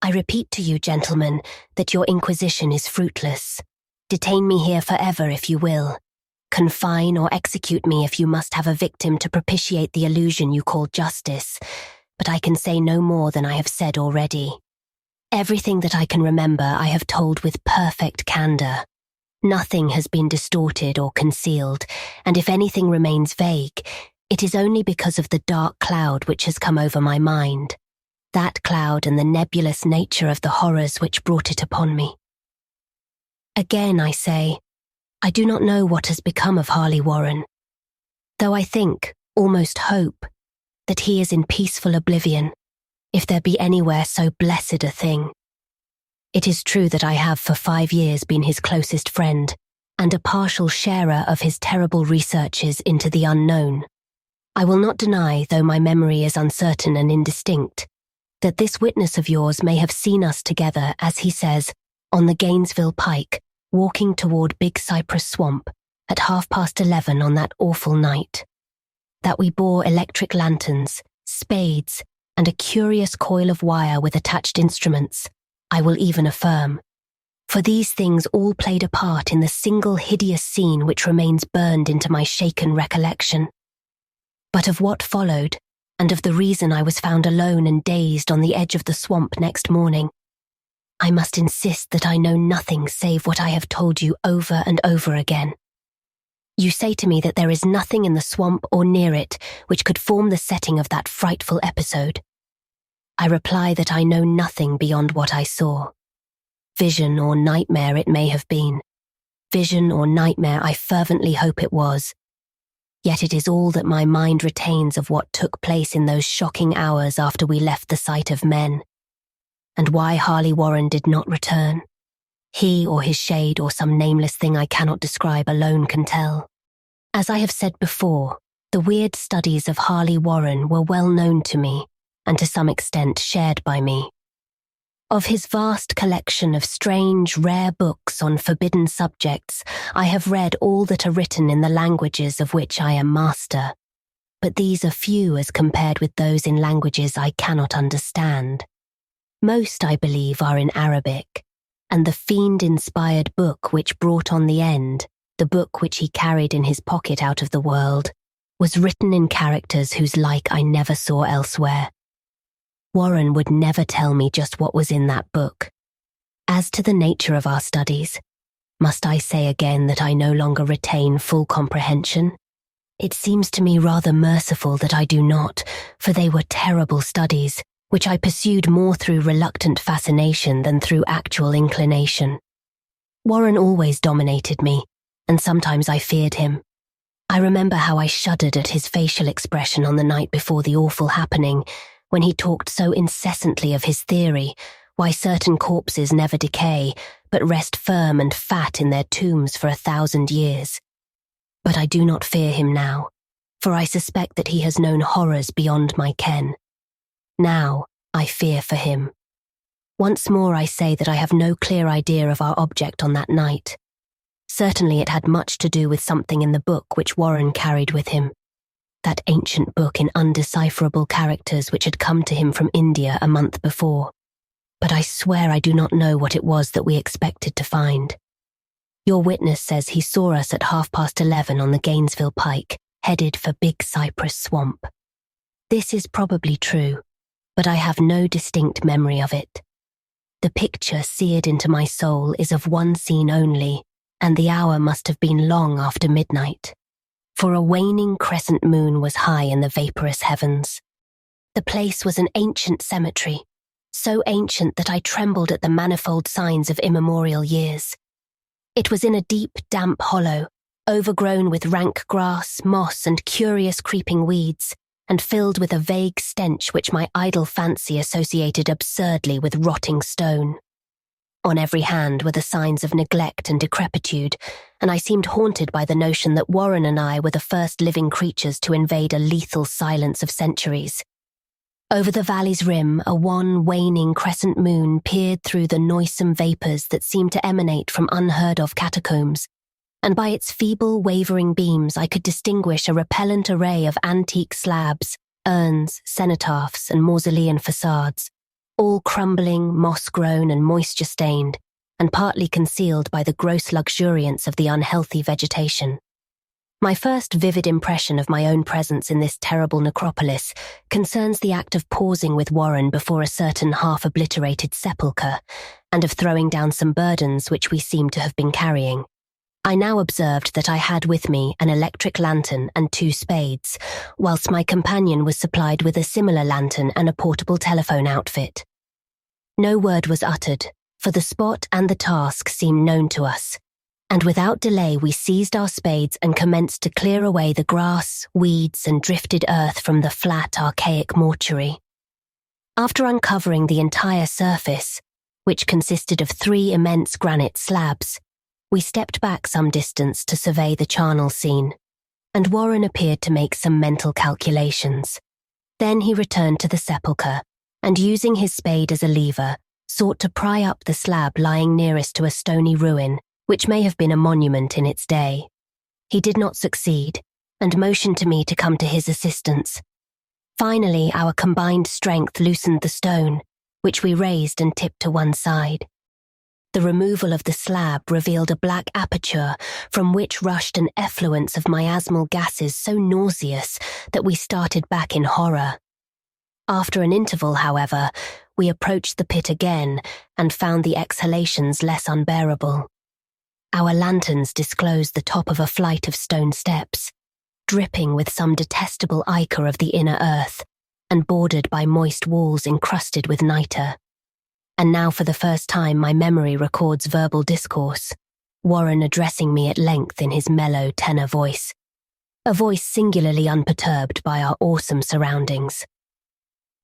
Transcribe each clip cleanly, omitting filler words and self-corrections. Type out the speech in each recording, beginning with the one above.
I repeat to you, gentlemen, that your inquisition is fruitless. Detain me here forever if you will. Confine or execute me if you must have a victim to propitiate the illusion you call justice, but I can say no more than I have said already. Everything that I can remember I have told with perfect candor. Nothing has been distorted or concealed, and if anything remains vague, it is only because of the dark cloud which has come over my mind. That cloud and the nebulous nature of the horrors which brought it upon me. Again, I say, I do not know what has become of Harley Warren, though I think, almost hope, that he is in peaceful oblivion, if there be anywhere so blessed a thing. It is true that I have for 5 years been his closest friend, and a partial sharer of his terrible researches into the unknown. I will not deny, though my memory is uncertain and indistinct, that this witness of yours may have seen us together, as he says, on the Gainesville Pike, walking toward Big Cypress Swamp at 11:30 on that awful night. That we bore electric lanterns, spades, and a curious coil of wire with attached instruments, I will even affirm. For these things all played a part in the single hideous scene which remains burned into my shaken recollection. But of what followed, and of the reason I was found alone and dazed on the edge of the swamp next morning, I must insist that I know nothing save what I have told you over and over again. You say to me that there is nothing in the swamp or near it which could form the setting of that frightful episode. I reply that I know nothing beyond what I saw. Vision or nightmare it may have been. Vision or nightmare I fervently hope it was. Yet it is all that my mind retains of what took place in those shocking hours after we left the sight of men. And why Harley Warren did not return, he or his shade or some nameless thing I cannot describe alone can tell. As I have said before, the weird studies of Harley Warren were well known to me, and to some extent shared by me. Of his vast collection of strange, rare books on forbidden subjects, I have read all that are written in the languages of which I am master, but these are few as compared with those in languages I cannot understand. Most, I believe, are in Arabic, and the fiend-inspired book which brought on the end, the book which he carried in his pocket out of the world, was written in characters whose like I never saw elsewhere. Warren would never tell me just what was in that book. As to the nature of our studies, must I say again that I no longer retain full comprehension? It seems to me rather merciful that I do not, for they were terrible studies, which I pursued more through reluctant fascination than through actual inclination. Warren always dominated me, and sometimes I feared him. I remember how I shuddered at his facial expression on the night before the awful happening, when he talked so incessantly of his theory, why certain corpses never decay, but rest firm and fat in their tombs for 1,000 years. But I do not fear him now, for I suspect that he has known horrors beyond my ken. Now, I fear for him. Once more I say that I have no clear idea of our object on that night. Certainly it had much to do with something in the book which Warren carried with him. That ancient book in undecipherable characters which had come to him from India a month before. But I swear I do not know what it was that we expected to find. Your witness says he saw us at 11:30 on the Gainesville Pike, headed for Big Cypress Swamp. This is probably true, but I have no distinct memory of it. The picture seared into my soul is of one scene only, and the hour must have been long after midnight, for a waning crescent moon was high in the vaporous heavens. The place was an ancient cemetery, so ancient that I trembled at the manifold signs of immemorial years. It was in a deep, damp hollow, overgrown with rank grass, moss, and curious creeping weeds, and filled with a vague stench which my idle fancy associated absurdly with rotting stone. On every hand were the signs of neglect and decrepitude, and I seemed haunted by the notion that Warren and I were the first living creatures to invade a lethal silence of centuries. Over the valley's rim, a wan, waning crescent moon peered through the noisome vapours that seemed to emanate from unheard-of catacombs, and by its feeble, wavering beams I could distinguish a repellent array of antique slabs, urns, cenotaphs, and mausolean facades, all crumbling, moss-grown and moisture-stained, and partly concealed by the gross luxuriance of the unhealthy vegetation. My first vivid impression of my own presence in this terrible necropolis concerns the act of pausing with Warren before a certain half-obliterated sepulchre, and of throwing down some burdens which we seemed to have been carrying. I now observed that I had with me an electric lantern and 2 spades, whilst my companion was supplied with a similar lantern and a portable telephone outfit. No word was uttered, for the spot and the task seemed known to us, and without delay we seized our spades and commenced to clear away the grass, weeds, and drifted earth from the flat, archaic mortuary. After uncovering the entire surface, which consisted of 3 immense granite slabs, we stepped back some distance to survey the charnel scene, and Warren appeared to make some mental calculations. Then he returned to the sepulchre, and using his spade as a lever, sought to pry up the slab lying nearest to a stony ruin, which may have been a monument in its day. He did not succeed, and motioned to me to come to his assistance. Finally, our combined strength loosened the stone, which we raised and tipped to one side. The removal of the slab revealed a black aperture from which rushed an effluence of miasmal gases so nauseous that we started back in horror. After an interval, however, we approached the pit again and found the exhalations less unbearable. Our lanterns disclosed the top of a flight of stone steps, dripping with some detestable ichor of the inner earth, and bordered by moist walls encrusted with niter. And now for the first time my memory records verbal discourse, Warren addressing me at length in his mellow tenor voice, a voice singularly unperturbed by our awesome surroundings.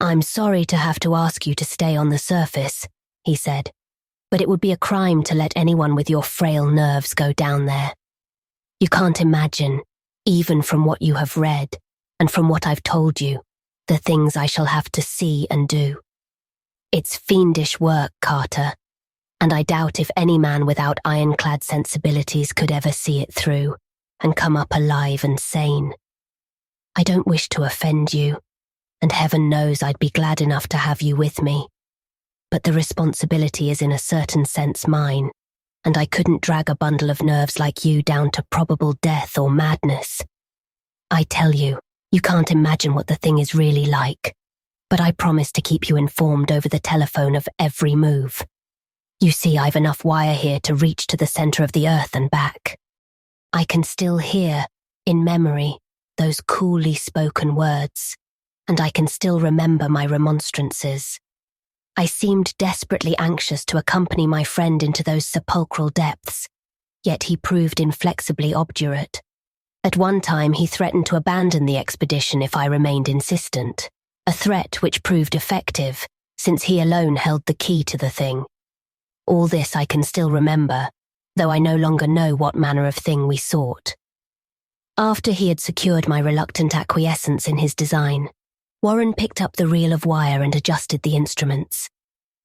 "I'm sorry to have to ask you to stay on the surface," he said, "but it would be a crime to let anyone with your frail nerves go down there. You can't imagine, even from what you have read, and from what I've told you, the things I shall have to see and do. It's fiendish work, Carter, and I doubt if any man without ironclad sensibilities could ever see it through and come up alive and sane. I don't wish to offend you, and heaven knows I'd be glad enough to have you with me. But the responsibility is in a certain sense mine, and I couldn't drag a bundle of nerves like you down to probable death or madness. I tell you, you can't imagine what the thing is really like, but I promise to keep you informed over the telephone of every move. You see, I've enough wire here to reach to the center of the earth and back. I can still hear, in memory, those coolly spoken words, and I can still remember my remonstrances. I seemed desperately anxious to accompany my friend into those sepulchral depths, yet he proved inflexibly obdurate. At one time he threatened to abandon the expedition if I remained insistent, a threat which proved effective, since he alone held the key to the thing. All this I can still remember, though I no longer know what manner of thing we sought. After he had secured my reluctant acquiescence in his design, Warren picked up the reel of wire and adjusted the instruments.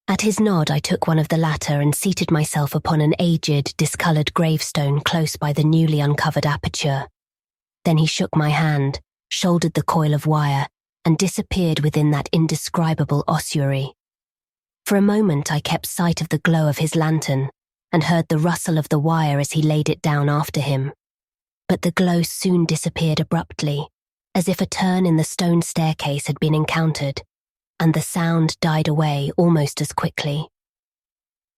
At his nod, I took one of the latter and seated myself upon an aged, discoloured gravestone close by the newly uncovered aperture. Then he shook my hand, shouldered the coil of wire, and disappeared within that indescribable ossuary. For a moment I kept sight of the glow of his lantern and heard the rustle of the wire as he laid it down after him. But the glow soon disappeared abruptly, as if a turn in the stone staircase had been encountered, and the sound died away almost as quickly.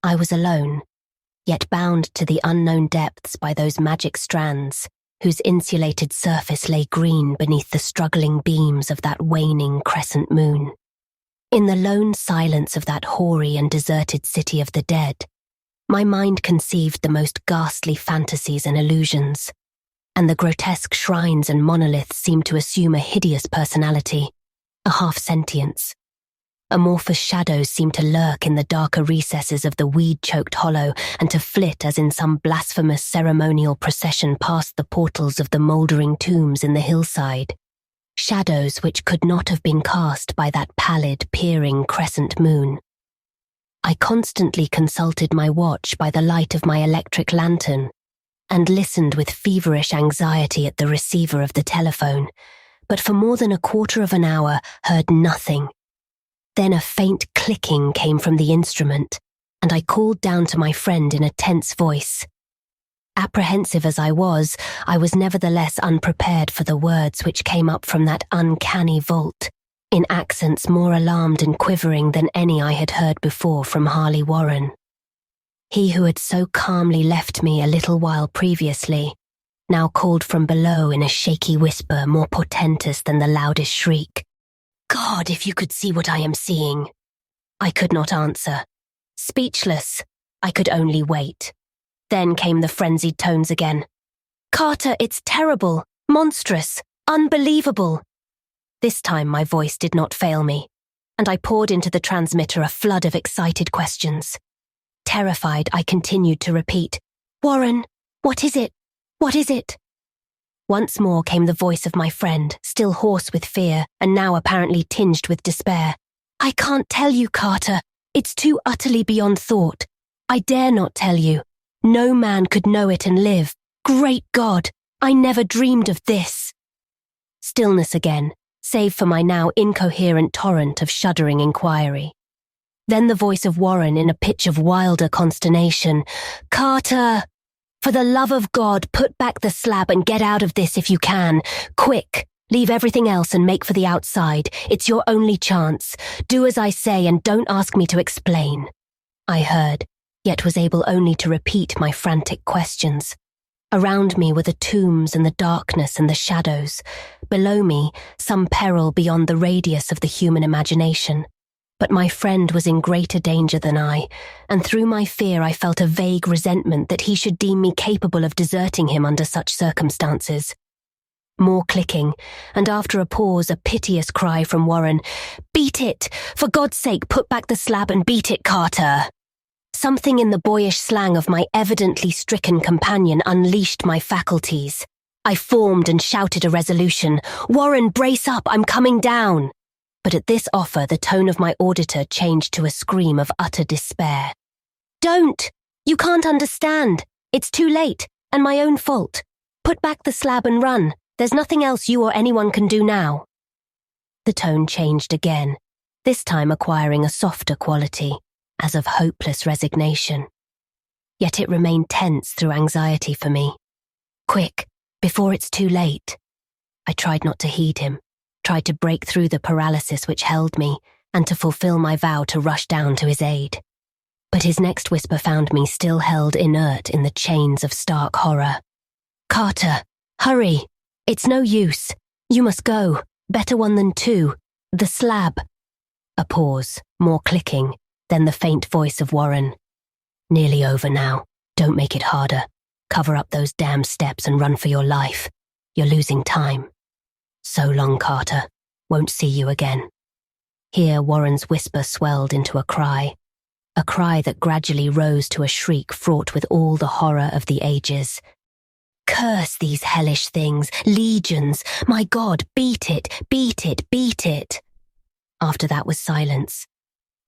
I was alone, yet bound to the unknown depths by those magic strands, whose insulated surface lay green beneath the struggling beams of that waning crescent moon. In the lone silence of that hoary and deserted city of the dead, my mind conceived the most ghastly fantasies and illusions, and the grotesque shrines and monoliths seemed to assume a hideous personality, a half-sentience. Amorphous shadows seemed to lurk in the darker recesses of the weed-choked hollow and to flit as in some blasphemous ceremonial procession past the portals of the mouldering tombs in the hillside, shadows which could not have been cast by that pallid, peering crescent moon. I constantly consulted my watch by the light of my electric lantern, and listened with feverish anxiety at the receiver of the telephone, but for more than a quarter of an hour heard nothing. Then a faint clicking came from the instrument, and I called down to my friend in a tense voice. Apprehensive as I was nevertheless unprepared for the words which came up from that uncanny vault, in accents more alarmed and quivering than any I had heard before from Harley Warren. He who had so calmly left me a little while previously, now called from below in a shaky whisper more portentous than the loudest shriek. God, if you could see what I am seeing. I could not answer. Speechless, I could only wait. Then came the frenzied tones again. Carter, it's terrible, monstrous, unbelievable. This time my voice did not fail me, and I poured into the transmitter a flood of excited questions. Terrified, I continued to repeat, Warren, what is it? What is it? Once more came the voice of my friend, still hoarse with fear, and now apparently tinged with despair. I can't tell you, Carter. It's too utterly beyond thought. I dare not tell you. No man could know it and live. Great God, I never dreamed of this. Stillness again, save for my now incoherent torrent of shuddering inquiry. Then the voice of Warren in a pitch of wilder consternation. Carter! For the love of God, put back the slab and get out of this if you can. Quick! Leave everything else and make for the outside. It's your only chance. Do as I say and don't ask me to explain. I heard, yet was able only to repeat my frantic questions. Around me were the tombs and the darkness and the shadows. Below me, some peril beyond the radius of the human imagination. But my friend was in greater danger than I, and through my fear I felt a vague resentment that he should deem me capable of deserting him under such circumstances. More clicking, and after a pause a piteous cry from Warren. Beat it! For God's sake, put back the slab and beat it, Carter! Something in the boyish slang of my evidently stricken companion unleashed my faculties. I formed and shouted a resolution. Warren, brace up, I'm coming down! But at this offer the tone of my auditor changed to a scream of utter despair. Don't! You can't understand! It's too late, and my own fault. Put back the slab and run. There's nothing else you or anyone can do now. The tone changed again, this time acquiring a softer quality, as of hopeless resignation. Yet it remained tense through anxiety for me. Quick, before it's too late. I tried not to heed him, tried to break through the paralysis which held me, and to fulfill my vow to rush down to his aid. But his next whisper found me still held inert in the chains of stark horror. Carter, hurry! It's no use. You must go. Better one than two. The slab. A pause, more clicking, then the faint voice of Warren. Nearly over now. Don't make it harder. Cover up those damn steps and run for your life. You're losing time. So long, Carter. Won't see you again. Here Warren's whisper swelled into a cry that gradually rose to a shriek fraught with all the horror of the ages. Curse these hellish things, legions, my God, beat it, beat it, beat it. After that was silence.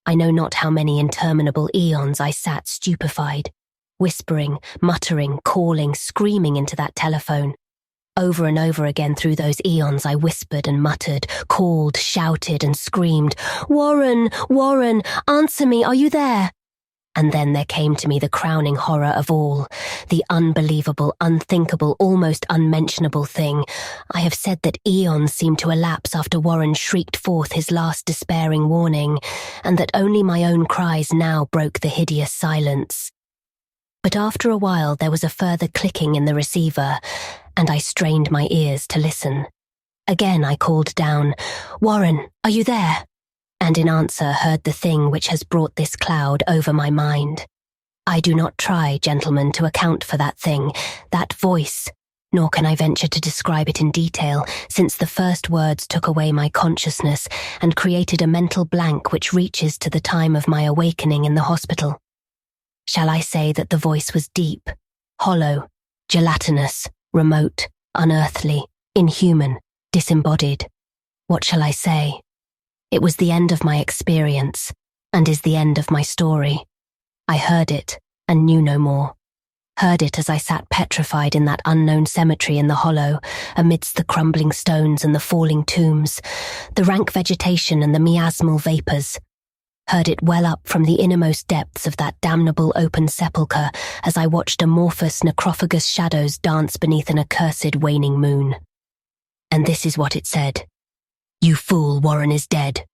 I know not how many interminable eons I sat stupefied, whispering, muttering, calling, screaming into that telephone. Over and over again through those eons I whispered and muttered, called, shouted and screamed, Warren, Warren, answer me, are you there? And then there came to me the crowning horror of all, the unbelievable, unthinkable, almost unmentionable thing. I have said that eons seemed to elapse after Warren shrieked forth his last despairing warning, and that only my own cries now broke the hideous silence. But after a while there was a further clicking in the receiver, and I strained my ears to listen. Again I called down, Warren, are you there? And in answer heard the thing which has brought this cloud over my mind. I do not try, gentlemen, to account for that thing, that voice, nor can I venture to describe it in detail, since the first words took away my consciousness and created a mental blank which reaches to the time of my awakening in the hospital. Shall I say that the voice was deep, hollow, gelatinous, remote, unearthly, inhuman, disembodied? What shall I say? It was the end of my experience, and is the end of my story. I heard it, and knew no more. Heard it as I sat petrified in that unknown cemetery in the hollow, amidst the crumbling stones and the falling tombs, the rank vegetation and the miasmal vapours. Heard it well up from the innermost depths of that damnable open sepulchre as I watched amorphous necrophagous shadows dance beneath an accursed waning moon. And this is what it said. "You fool, Warren is dead.